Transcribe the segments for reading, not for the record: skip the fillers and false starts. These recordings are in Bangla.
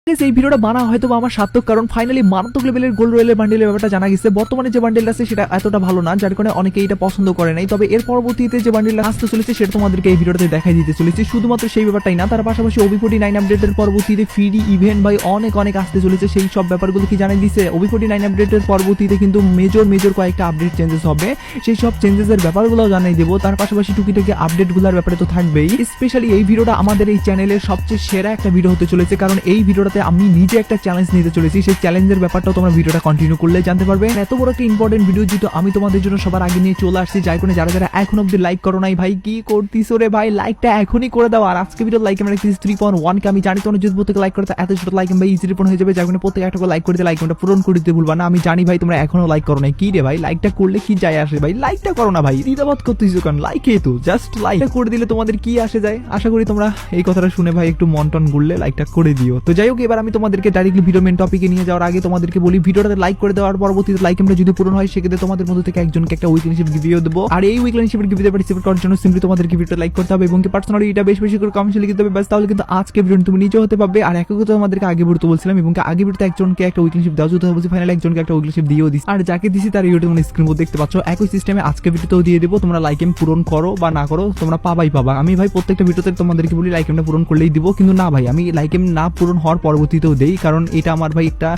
এই ভিডিওটা বানা হয়তো আমার সার্থক, কারণ ফাইনালি মারাত্মক লেভেলের গোল্ড রয়েলের বান্ডেলের ব্যাপারটা জানা গেছে। বর্তমানে যে বান্ডেল আছে সেটা এতটা ভালো না, যার কারণে অনেকে এটা পছন্দ করে নাই। তবে এর পরবর্তীতে যে বান্ডেলটা আসতে চলেছে সেটা তোমাদেরকে এই ভিডিওতে দেখাই দিতে চলেছি। শুধুমাত্র সেই ব্যাপারটাই না, তার পাশাপাশি OB49 আপডেটের পরবর্তীতে ফ্রি ইভেন্ট ভাই অনেক অনেক আসতে চলেছে, সেই সব ব্যাপারগুলো কি জানাই দিছে। OB49 আপডেটের পরবর্তীতে কিন্তু মেজর কয়েকটা আপডেট চেঞ্জেস হবে, সেই সব চেঞ্জেসের ব্যাপারগুলো জানাই দেবো। তার পাশাপাশি টুকিটাকি আপডেটগুলোর ব্যাপারে তো থাকবেই। স্পেশালি এই ভিডিওটা আমাদের এই চ্যানেলের সবচেয়ে সেরা একটা ভিডিও হতে চলেছে, কারণ এই ভিডিওটাতে আমি নিজে একটা চ্যালেঞ্জ নিতে চলেছি। সেই চ্যালেঞ্জের ব্যাপারটাও তোমরা ভিডিওটা কন্টিনিউ করলে জানতে পারবে। এত বড় একটা ইম্পর্টেন্ট ভিডিও যেহেতু আমি তোমাদের জন্য সবার আগে নিয়ে চলে আসছি, যার কারণে যারা এখন অব্দি লাইক করো নাই ভাই, কি করতিছো রে ভাই, লাইকটা এখনই করে দাও। আর আজকে ভিডিও লাইক আমরা 3.1 কে আমি জানি তোমরা যদি প্রত্যেক লাইক করতে এত ছোট লাইক ভাই ইজিলি পূরণ হয়ে যাবে, যার কারণে প্রত্যেক একটা লাইক করে লাইকটা পূরণ করে দিতে ভুলবা না। আমি জানি ভাই তোমরা এখনো লাইক করো নাই, কি রে ভাই লাইকটা করলে কি যায় আসে ভাই, লাইকটা করো না ভাই, দ্বিধাবোধ করতেছো কারণ লাইকে তো জাস্ট লাইকটা করে দিলে তোমাদের কি আসে যায়। আশা করি তোমরা এই কথাটা শুনে ভাই একটু মন টন গুললে লাইকটা করে দিও। তো যাই হোক, এবার আমি তোমাদেরকে ডাইরেক্টলি ভিডিও মেন টপিকে নিয়ে যাওয়ার আগে তোমাদেরকে বলি, ভিডিওটাতে লাইক করে দেওয়ার পরবর্তীতে লাইক আমরা যদি পূরণ হয় সেক্ষেত্রে তোমাদের মধ্যে থেকে একজনকে একটা উইকলিশিপ গিভিও দেবো। আর এই উইকলিশিপের গিভিতে পার্টিসিপেট করার জন্য সিম্পলি তোমাদেরকে ভিডিওটা লাইক করতে হবে এবং কি পার্সোনালি এটা বেশি করে কমেন্টে লিখে দেবে, ব্যাস তাহলে কিন্তু আজকে ভিডিও তুমি নিজে হতে পারবে। আর একই কথা আমাদেরকে আগে ভিডিওতে বলছিলাম এবং আগে ভিডিওতে একজনকে একটা উইকলিশিপ দেওয়া যেতে বলছি, ফাইনালি একজনকে একটা উইকলিশিপ দিয়েও দিচ্ছি। আর যাকে দিছি তার ইউটিউব স্ক্রিন মধ্যে দেখতে পাচ্ছ, একই সিস্টেমে আজকে ভিডিওতেও দিয়ে দেবো। তোমরা লাইক এম পূরণ করো বা না করো তোমরা পাবা। আমি ভাই প্রত্যেকটা ভিডিওতে তোমাদেরকে বলি লাইক এমটা পূরণ করলেই দিব, কিন্তু না ভাই আমি লাইক এম না পূরণ হওয়ার পরবর্তীতেও দেই, কারণ এটা আমার ভাই একটা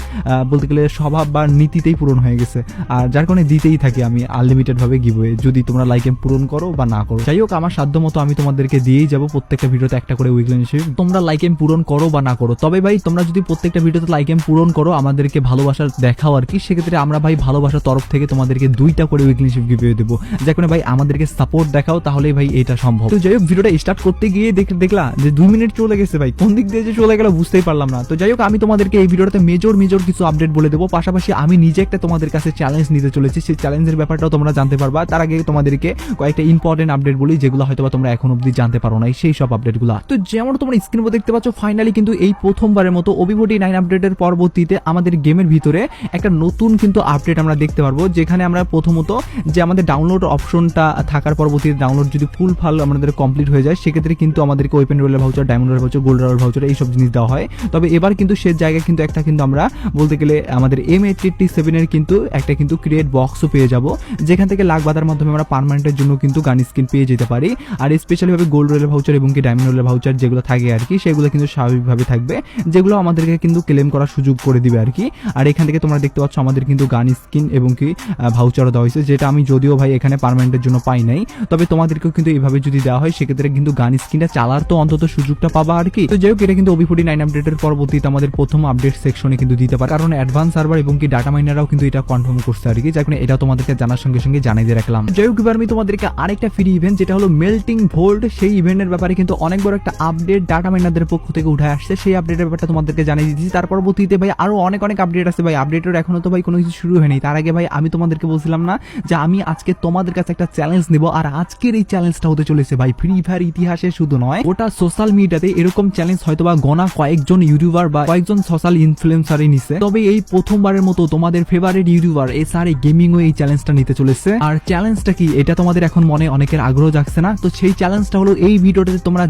বলতে গেলে স্বভাব বা নীতিতেই পূরণ হয়ে গেছে। আর যার কারণে দিতেই থাকি আমি আনলিমিটেড ভাবে গিভওয়ে, যদি তোমরা লাইক এম পূরণ করো বা না করো। যাই হোক, আমার সাধ্য মতো আমি তোমাদেরকে দিয়েই যাবো প্রত্যেকটা ভিডিওতে একটা করে উইকলিশিপ, তোমরা লাইক এম পূরণ করো বা না করো। তবে ভাই তোমরা যদি প্রত্যেকটা ভিডিওতে লাইক এম পূরণ করো, আমাদেরকে ভালোবাসা দেখাও আর কি, সেক্ষেত্রে আমরা ভাই ভালোবাসার তরফ থেকে তোমাদেরকে 2টা করে উইকলিশিপ গিভওয়ে দেবো। যার কারণে ভাই আমাদেরকে সাপোর্ট দেখাও, তাহলেই ভাই এটা সম্ভব। তো যাই হোক, ভিডিওটা স্টার্ট করতে গিয়ে দেখলা যে 2 মিনিট চলে গেছে ভাই, কোন দিক দিয়ে যে চলে গেল বুঝতেই পারলাম না। তো যাই হোক, আমি তোমাদেরকে এই ভিডিওটাতে মেজর কিছু আপডেট বলে দেবো, পাশাপাশি আমি নিজে একটা তোমাদের কাছে চ্যালেঞ্জ নিতে চলেছি, সেই চ্যালেঞ্জের ব্যাপারটাও তোমরা জানতে পারবা। তার আগে তোমাদেরকে কয়েকটা ইম্পর্টেন্ট আপডেট বলি, যেগুলো হয়তো তোমরা এখন অব্দি জানতে পারো নাই, সেই সব আপডেটগুলো। তো যেমন তোমরা স্ক্রিনে দেখতে পাচ্ছ, ফাইনালি কিন্তু এই প্রথমবারের মতো OB49 আপডেটের পরবর্তীতে আমাদের গেমের ভিতরে একটা নতুন কিন্তু আপডেট আমরা দেখতে পারবো, যেখানে আমরা প্রথমত যে আমাদের ডাউনলোড অপশনটা থাকার পরবর্তীতে ডাউনলোড যদি ফুল আমাদের কমপ্লিট হয়ে যায়, সেক্ষেত্রে কিন্তু আমাদেরকে ওপেন রোলের ভাউচার, ডায়মন্ড রোলের ভাউচার, গোল্ড রোলের ভাউচার এইসব জিনিস দেওয়া হয়। তবে এবার কিন্তু সে জায়গায় কিন্তু একটা কিন্তু আমরা বলতে গেলে আমাদের M887 এর কিন্তু একটা কিন্তু ক্রিয়েট বক্সও পেয়ে যাব, যেখান থেকে লাখ বাধার মাধ্যমে আমরা পার্মানেন্টের জন্য কিন্তু গান স্কিন পেয়ে যেতে পারি। আর স্পেশালি ভাবে গোল্ড রোলের ভাউচার এবং কি ডায়মন্ড রোলের ভাউচার যেগুলো থাকে আর কি, সেগুলো কিন্তু স্বাভাবিকভাবে থাকবে, যেগুলো আমাদেরকে কিন্তু ক্লেম করার সুযোগ করে দিবে আর কি। আর এখান থেকে তোমরা দেখতে পাচ্ছ আমাদের কিন্তু গান স্কিন এবং কি ভাউচারও দেওয়া হয়েছে, যেটা আমি যদিও ভাই এখানে পার্মানেন্টের জন্য পাই নাই, তবে তোমাদেরকেও কিন্তু এইভাবে যদি দেওয়া হয় সেক্ষেত্রে কিন্তু গান স্কিনটা চালার তো অন্তত সুযোগটা পাবা আর কি। তো যাই হোক, এটা কিন্তু OB49 আপডেটের পরবর্তীতে আমাদের প্রথম আপডেট সেকশনে কিন্তু দিতে পারে, কারণ অ্যাডভান্স সার্ভার এবং কি ডাটা মাইনাররাও কিন্তু এটা কনফার্ম করছে আর কি, যার কারণে এটা তোমাদেরকে জানার সঙ্গে সঙ্গে জানিয়ে দিয়ে রাখলাম। যাই হোক, এবার আমি তোমাদেরকে আরেকটা ফ্রি ইভেন্ট, যেটা হলো মেল্টিং ভোল্ট, সেই ইভেন্টের ব্যাপারে কিন্তু অনেক বড় একটা আপডেট ডাটা মাইনারদের পক্ষ থেকে উঠে আসছে, সেই আপডেটের ব্যাপারটা তোমাদেরকে জানিয়ে দিচ্ছি। তার পরবর্তীতে ভাই আরো অনেক আপডেট আছে ভাই, আপডেটের এখনো তো ভাই কোনো কিছু শুরু হয়নি। তার আগে ভাই আমি তোমাদেরকে বলছিলাম না যে আমি আজকে তোমাদের কাছে একটা চ্যালেঞ্জ নেব, আর আজকের এই চ্যালেঞ্জটা হতে চলেছে ভাই ফ্রি ফায়ার ইতিহাসে শুধু নয়, ওটা সোশ্যাল মিডিয়াতে এরকম চ্যালেঞ্জ হয়তো বা গোনা কয়েকজন ইউটিউবার বা কয়েকজন সোশ্যাল ইনফ্লুয়েন্সারই নিছে, তবে এই প্রথমবারের মতো তোমাদের ফেভারিট ইউটিউবার SRA গেমিংও এই চ্যালেঞ্জটা নিতে চলেছে। আর চ্যালেঞ্জটা কি, এটা তোমাদের এখন মনে অনেকের আগ্রহ জাগছে না? তো সেই চ্যালেঞ্জটা হলো এই ভিডিওটাতে তোমরা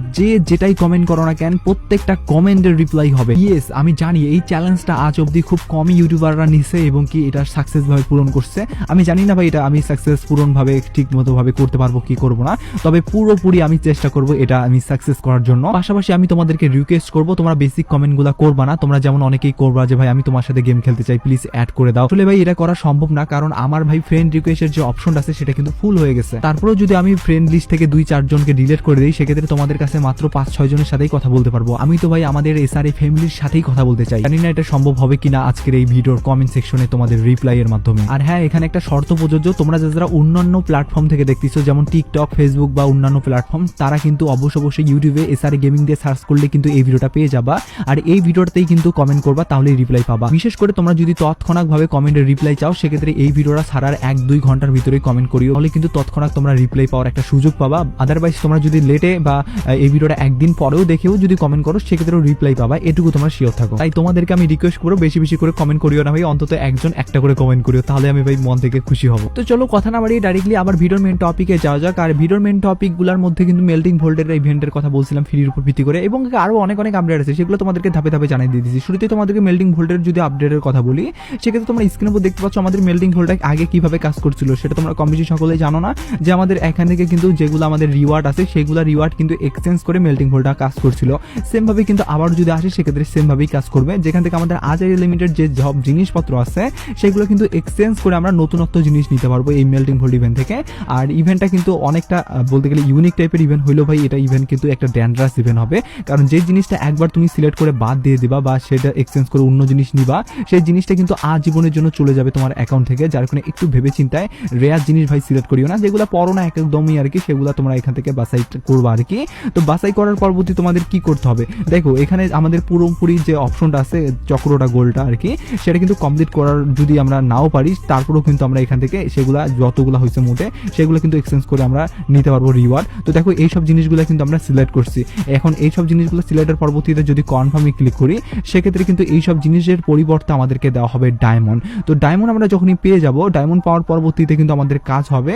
যেটাই কমেন্ট করো না কেন, প্রত্যেকটা কমেন্টের রিপ্লাই হবে। ইয়েস, আমি জানি এই চ্যালেঞ্জটা আজ অব্দি খুব কমই ইউটিউবাররা নিছে এবং কি এটা সাকসেস ভাবে পূরণ করছে। আমি জানি না ভাই এটা আমি সাকসেস পূরণ ভাবে ঠিক মতো ভাবে করতে পারবো কি করবো না, তবে পুরোপুরি আমি চেষ্টা করবো এটা আমি সাকসেস করার জন্য। পাশাপাশি আমি তোমাদেরকে রিকোয়েস্ট করবো, তোমরা বেসিক কমেন্ট গুলা করবা না, তোমরা যেমন অনেকেই করবা যে ভাই আমি তোমার সাথে গেম খেলতে চাই, প্লিজ অ্যাড করে দাও। আসলে ভাই এটা করা সম্ভব না, কারণ আমার ভাই ফ্রেন্ড রিকোয়েস্টের যে অপশনটা আছে সেটা কিন্তু ফুল হয়ে গেছে। তারপরেও যদি আমি ফ্রেন্ড লিস্ট থেকে 2-4 জনকে ডিলিট করে দিই, সেক্ষেত্রে তোমাদের কাছে মাত্র 5-6 জনের সাথেই কথা বলতে পারবো। আমি তো ভাই আমাদের SRA ফ্যামিলির সাথেই কথা বলতে চাই, জানি না এটা সম্ভব হবে কিনা আজকের এই ভিডিওর কমেন্ট সেকশনে তোমাদের রিপ্লাই এর মাধ্যমে। আর হ্যাঁ, এখানে একটা শর্ত প্রযোজ্য, তোমরা যারা অন্যান্য প্ল্যাটফর্ম থেকে দেখতেছো যেমন টিকটক, ফেসবুক বা অন্যান্য প্ল্যাটফর্ম, তারা কিন্তু অবশ্যই ইউটিউবে SRA গেমিং দিয়ে সার্চ করলে কিন্তু এই ভিডিওটা পেয়ে যাবা, আর এই ভিডিওটাতেই কিন্তু কমেন্ট করবা, তাহলেই রিপ্লাই পাবা। বিশেষ করে তোমরা যদি তৎক্ষণাৎ ভাবে কমেন্টের রিপ্লাই চাও, সেক্ষেত্রে এই ভিডিওটা ছাড়ার 1-2 ঘন্টার ভিতরেই কমেন্ট করিও, তাহলে কিন্তু তৎক্ষণাৎ তোমরা রিপ্লাই পাওয়ার একটা সুযোগ পাবা। আদারওয়াইজ তোমরা যদি লেটে বা এই ভিডিওটা একদিন পরেও দেখেও যদি কমেন্ট করো, সেক্ষেত্রেও রিপ্লাই পাবা, এটুকু তোমরা শিওর থাকো। তাই তোমাদেরকে আমি রিকোয়েস্ট করবো বেশি করে কমেন্ট করিও না ভাই, অন্তত একজন একটা করে কমেন্ট করিও, তাহলে আমি ভাই মন থেকে খুশি হব। তো চলো কথা না বাড়িয়ে ডাইরেক্টলি আবার ভিডিওর মেন টপিকে যাওয়া যাক। আর ভিডিওর মেন টপিকগুলোর মধ্যে কিন্তু মেল্টিং ভোল্টের ইভেন্টের কথা বলছিলাম ফ্রির উপর ভিত্তি করে, এবং আরো অনেক আপডেট আছে, সেগুলো তোমাদেরকে ধাপে ধাপে ধাপে জানিয়ে দিয়েছি। শুরুতে তোমাদেরকে মেল্টিং ভোল্টের যদি আপডেটের কথা বলি, সেক্ষেত্রে তোমরা স্ক্রিনের উপর দেখতে পাচ্ছ আমাদের মেল্টিং ভোল্টটা আগে কিভাবে কাজ করছিল সেটা তোমরা কম বেশি সকলেই জানো না, যে আমাদের এখান থেকে কিন্তু যেগুলো আমাদের রিওয়ার্ড আছে সেগুলো রিওয়ার্ড কিন্তু এক্সচেঞ্জ করে মেল্টিং ভোল্টটা কাজ করছিল। সেমভাবে কিন্তু আবার যদি আসে সেক্ষেত্রে সেমভাবেই কাজ করবে, যেখান থেকে আমাদের আজারি লিমিটেড যে সব জিনিসপত্র আছে সেগুলো কিন্তু এক্সচেঞ্জ করে আমরা নতুনত্ব জিনিস নিতে পারবো এই মেল্টিং ভোল্ট ইভেন্ট থেকে। আর ইভেন্টটা কিন্তু অনেকটা বলতে গেলে ইউনিক টাইপের ইভেন্ট হইলেও ভাই এটা ইভেন্ট কিন্তু একটা ডেঞ্জারাস ইভেন্ট হবে, কারণ যে জিনিসটা একবার তুমি সিলেক্ট করে বাদ দিয়ে দিবা বা সেটা এক্সচেঞ্জ করে অন্য জিনিস নিবা, সেই জিনিসটা কিন্তু আজীবনের জন্য চলে যাবে তোমার অ্যাকাউন্ট থেকে। যার কারণে একটু ভেবে চিন্তায় রেয়ার জিনিস ভাই সিলেক্ট করিও না, যেগুলো পড়ো না একদমই আর কি, সেগুলো তোমরা এখান থেকে বাছাই করবা আর কি। তো বাছাই করার পরবর্তী তোমাদের কি করতে হবে, দেখো এখানে আমাদের পুরোপুরি যে অপশনটা আছে চক্রটা গোলটা আর কি, সেটা কিন্তু কমপ্লিট করার যদি আমরা নাও পারি তারপরেও কিন্তু আমরা এখান থেকে সেগুলা যতগুলো হয়েছে মোটে সেগুলো কিন্তু এক্সচেঞ্জ করে আমরা নিতে পারবো রিওয়ার্ড। তো দেখো এইসব জিনিসগুলো কিন্তু আমরা সিলেক্ট করছি। এখন এইসব জিনিসগুলো সিলেক্টের পরবর্তীতে যদি কনফার্মে ক্লিক করি সেক্ষেত্রে কিন্তু এইসব জিনিসের পরিবর্তে আমাদেরকে দেওয়া হবে ডায়মন্ড। তো ডায়মন্ড আমরা যখনই পেয়ে যাব, ডায়মন্ড পাওয়ার পরবর্তীতে কিন্তু আমাদের কাজ হবে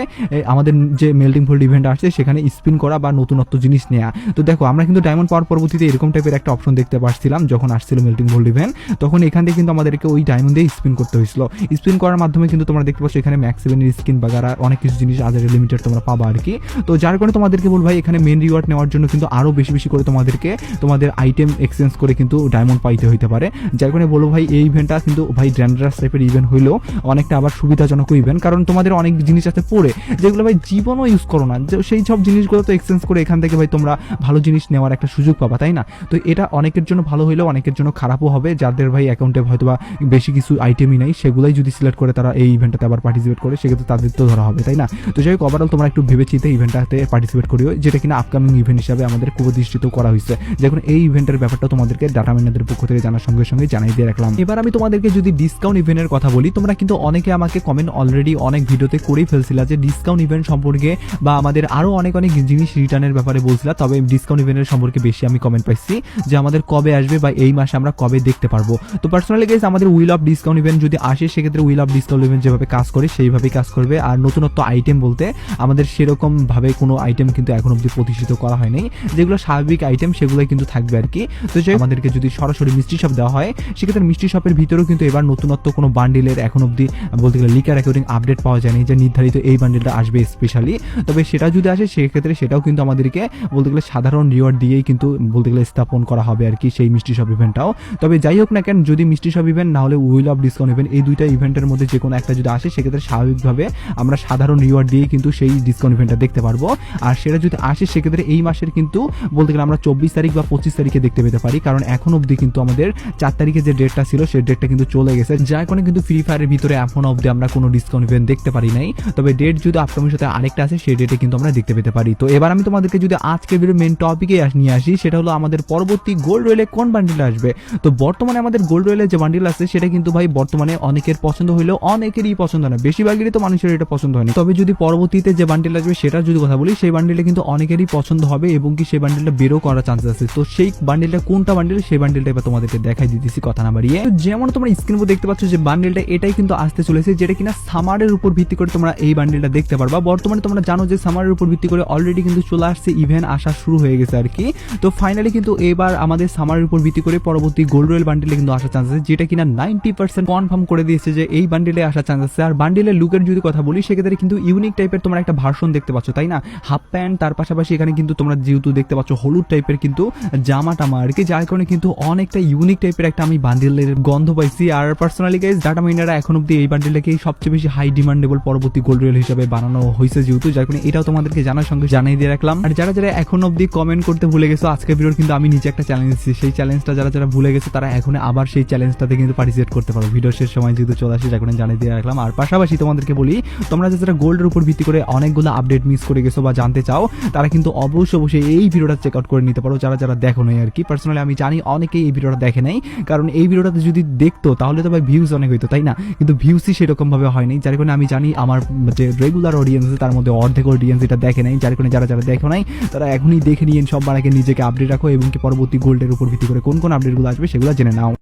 আমাদের যে মেল্টিং ভোল্ট ইভেন্ট আসছে সেখানে স্পিন করা বা নতুনত্ব জিনিস নেওয়া। তো দেখো আমরা কিন্তু ডায়মন্ড পাওয়ার পরবর্তীতে এরকম টাইপের একটা অপশন দেখতে পাচ্ছিলাম যখন আসছিল মেল্টিং ভোল্ট ইভেন্ট, তখন এখান থেকে কিন্তু আমাদেরকে ওই ডায়মন্ড দিয়ে স্পিন করতে হয়েছিল। স্পিন করার মাধ্যমে কিন্তু তোমরা দেখতে পাচ্ছ এখানে ম্যাক্স 7 স্কিন বাগারা অনেক কিছু জিনিস আজারে লিমিটেড তোমরা পাবা আর কি। তো যার কারণে তোমাদেরকে বল ভাই এখানে মেন রিওয়ার্ড নেওয়ার জন্য কিন্তু আরো বেশি বেশি করে তোমাদেরকে তোমাদের আইটেম এক্সচেঞ্জ করে কিন্তু ডায়মন্ড পাইতে হইতে পারে। যার কারণে বলো ভাই এই ইভেন্টটা কিন্তু ভাই ডেঞ্জারাস টাইপের ইভেন্ট হইলেও অনেকটা আবার সুবিধাজনক ইভেন্ট, কারণ তোমাদের অনেক জিনিস আছে পড়ে যেগুলো ভাই জীবনও ইউজ করো না, সেই সব জিনিসগুলো তো এক্সচেঞ্জ করে এখান থেকে ভাই তোমরা ভালো জিনিস নেওয়ার একটা সুযোগ পাবা, তাই না? তো এটা অনেকের জন্য ভালো হইলেও অনেকের জন্য খারাপও হবে, যাদের ভাই অ্যাকাউন্টে হয়তো বা বেশি কিছু আইটেমই নাই সেগুলাই যদি সিলেক্ট করে তারা এই ইভেন্টটাতে আবার পার্টিসিপেট করে সেক্ষেত্রে তাদের তো ধরা হবে, তাই না? তো যাই হোক ওভারঅল তোমরা একটু ভেবে চিন্তে ইভেন্টটাতে পার্টিসিপেট করিও, যেটা কিনা আপকামিং ইভেন্ট হিসাবে আমাদের প্রতিষ্ঠিত করা হয়েছে। যখন এই ইভেন্টের ব্যাপারটা তোমাদেরকে ডাটা মাইনারদের পক্ষ থেকে জানার সঙ্গে সঙ্গে জানাই দিয়ে রাখলাম। এবার আমি তোমাদেরকে যদি ডিসকাউন্ট ইভেন্টের কথা বলি, তোমরা কিন্তু অনেকে আমাকে কমেন্ট অলরেডি অনেক ভিডিওতে করেই ফেলছিলা যে ডিসকাউন্ট ইভেন্ট সম্পর্কে বা আমাদের আরো অনেক অনেক জিনিস রিটার্নের ব্যাপারে বলছিলা, তবে ডিসকাউন্ট ইভেন্টের সম্পর্কে বেশি আমি কমেন্ট পাইছি যে আমাদের কবে আসবে বা এই মাসে আমরা কবে দেখতে পারবো। তো পার্সোনালি গাইস আমাদের উইল অফ ডিসকাউন্ট ইভেন্ট যদি আসে সেক্ষেত্রে উইল অফ ডিসকাউন্ট ইভেন্ট যেভাবে কাজ করে সেইভাবেই কাজ করবে। আর নতুনত্ব আইটেম বলতে আমাদের সেরকম ভাবে কোনো আইটেম কিন্তু এখন অব্দি প্রতিষ্ঠিত করা হয়নি, যেগুলো স্বাভাবিক আইটেম সেগুলোই কিন্তু থাকবে আর কি। তো যে আমাদেরকে যদি সরাসরি মিষ্টি শপ দেওয়া হয় সেক্ষেত্রে মিষ্টি শপের ভিতরেও কিন্তু এবার নতুনত্ব কোনো বান্ডিলের এখন অব্দি বলতে গেলে লিকার অ্যাকর্ডিং আপডেট পাওয়া যায়নি যে নির্ধারিত এই বান্ডিলটা আসবে স্পেশালি। তবে সেটা যদি আসে সেক্ষেত্রে সেটাও কিন্তু আমাদেরকে বলতে গেলে সাধারণ রিওয়ার্ড দিয়েই কিন্তু বলতে গেলে স্থাপন করা হবে আর কি সেই মিষ্টি শপ ইভেন্টটাও। তবে যাই হোক না কেন, যদি মিষ্টি শপ ইভেন্ট না হলে উইল অফ ডিসকাউন্ট ইভেন্ট এই দুইটা ইভেন্টের মধ্যে যে কোনো একটা যদি আসে সেক্ষেত্রে স্বাভাবিকভাবে আমরা সাধারণ রিওয়ার্ড দিয়ে কিন্তু সেই ডিসকাউন্ট ইভেন্টটা দেখতে পারবো। আর সেটা যদি আসে সেক্ষেত্রে এই মাসের কিন্তু বলতে গেলে আমরা 24 তারিখ বা 25 তারিখে দেখতে পেতে পারি, কারণ এখন অবধি কিন্তু আমাদের 4 তারিখে যে ডেটটা ছিল সেই ডেটটা কিন্তু চলে গেছে, যার কারণে কিন্তু ফ্রি ফায়ারের ভিতরে এখন অবধি আমরা কোনো ডিসকাউন্ট ইভেন্ট দেখতে পারি নাই। তবে ডেট যদি আপকামিং সাথে আরেকটা আছে সেই ডেটে কিন্তু আমরা দেখতে পেতে পারি। তো এবার আমি তোমাদেরকে যদি আজকে ভিডিও মেন টপিকে নিয়ে আসি, সেটা হলো আমাদের পরবর্তী গোল্ড রয়েলে কোন বান্ডিল আসবে। তো বর্তমানে আমাদের গোল্ড রয়েলে যে বান্ডিল আছে সেটা কিন্তু ভাই বর্তমানে অনেকের পছন্দ হইলেও অনেকেরই পছন্দ না, বেশিরভাগেরই তো মানুষের এটা পছন্দ হয়নি। তবে যদি পরবর্তীতে যে বান্ডিল আসবে সেটার যদি কথা বলি, সেই বান্ডিলটা কিন্তু অনেকেরই পছন্দ হবে এবং কি সেই বান্ডিলটা বেরো করার চান্সেস আছে। তো সেই বান্ডিলটা কোনটা বান্ডিল সেই বান্ডিলটা এবার তোমাদেরকে দেখাই দিতেছি কথা না বাড়িয়ে। যেমন তোমরা স্ক্রিন উপর দেখতে পাচ্ছ যে বান্ডিলটা এটাই কিন্তু আসতে চলেছে, যেটা কিনা সামারের উপর ভিত্তি করে তোমরা এই বান্ডিলটা দেখতে পারবা। বর্তমানে তোমরা জানো যে সামারের উপর ভিত্তি করে অলরেডি কিন্তু চলে আসছে, ইভেন্ট আসা শুরু হয়ে গেছে আর কি। তো ফাইনালি কিন্তু এবার আমাদের সামারের উপর ভিত্তি করে পরবর্তী গোল্ড রয়েল বান্ডিলে কিন্তু আসার চান্স আছে, যেটা কিনা 90% কনফার্ম করে দিয়েছে যে এই বান্ডিলে আসার চান্স আছে। আর বান্ডিলের লুকের যদি কথা বলি সেক্ষেত্রে কিন্তু ইউনিক টাইপের তোমরা একটা ভার্সন দেখতে পাচ্ছ, তাই না? হাফ প্যান্ট, তার পাশাপাশি এখানে কিন্তু তোমরা যেহেতু দেখতে পাচ্ছ হলুদ টাইপের কিন্তু জামা টামা আর কি, যার কারণে কিন্তু অনেকটা ইউনিক টাইপের একটা আমি বান্ডিলের গন্ধ পাইছি। আর পার্সোনালি গাইস ডাটা মাইনাররা এখন অব্দি এই বান্ডিলটাকে সবচেয়ে বেশি হাই ডিমান্ডেবল পরবর্তী গোল্ড রয়েল হিসেবে বানানো হয়েছে যেহেতু, যার কারণে এটাও তোমাদেরকে জানার সঙ্গে জানিয়ে দিয়ে রাখলাম। আর যারা যারা এখন অব্দি কমেন্ট করতে ভুলে গেছো, আজকের ভিডিওর কিন্তু আমি নিজে একটা চ্যালেঞ্জ দিচ্ছি, সেই চ্যালেঞ্জটা যারা যারা ভুলে গেছে তারা এখন আবার সেই চ্যালেঞ্জটাতে কিন্তু পার্টিসিপেট করতে পারো। ভিডিও শেষ সময় যেহেতু চলে আসে যার কারণে জানিয়ে দিয়ে রাখলাম। আর পাশাপাশি তোমাদেরকে বলি, তোমরা যারা গোল্ডের উপর ভিত্তি করে অনেকগুলো আপডেট মিস করে গেছো বা জানতে চাও তারা কিন্তু অবশ্যই এই ভিডিওটা চেক আউট করে নিতে পারো, যারা যারা দেখো নাই আর কি। পার্সোনালি আমি জানি অনেকেই এই ভিডিওটা দেখে নাই, কারণ এই ভিডিওটাতে যদি দেখতো তাহলে তো ভাই ভিউজ অনেক হইতো, তাই না? কিন্তু ভিউসই সেরকম ভাবে হয়নি, যার কারণে আমি জানি আমার যে রেগুলার অডিয়েন্স আছে তার মধ্যে অর্ধেক অডিয়েন্স এটা দেখে নাই, যার কারণে যারা যারা দেখো নাই তারা এখনই দেখে নিয়ে সব আগে নিজেকে আপডেট রাখো এবং কি পরবর্তী গোল্ডের উপর ভিত্তি করে কোন কোন আপডেটগুলো আসবে সেগুলো জেনে নাও।